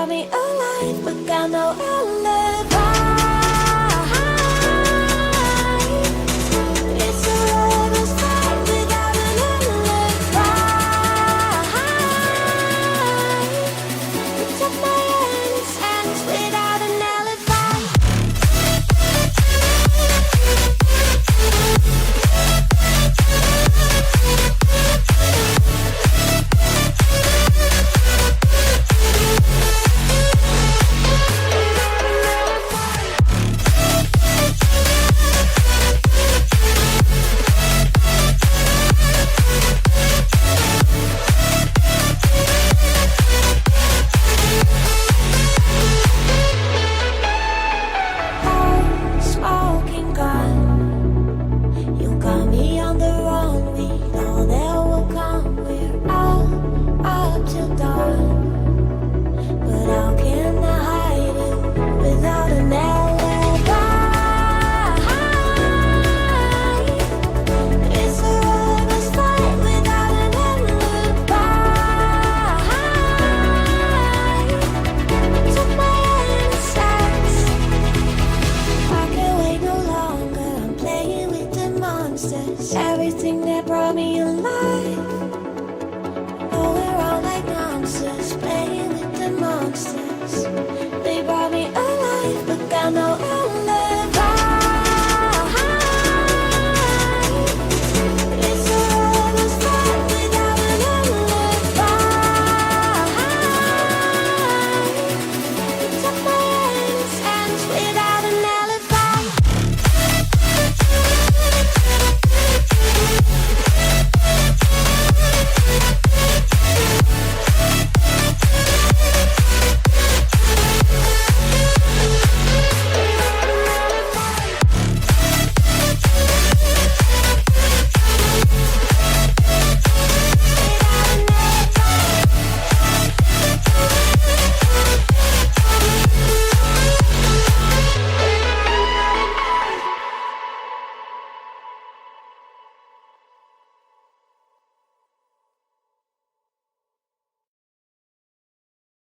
brought me alive, but got no alibi. It's a lover's fight without an alibi. You took my innocence without an alibi. Smoking gun, you got me on the run. We know that will come. We're all up till dawn, but how can I hide it without an alibi? It's a lover's fight without an alibi. Took my innocence. I can't wait no longer. I'm playing with the monsters. Everything that brought me alive. Oh, we're all like monsters, playing with the monsters.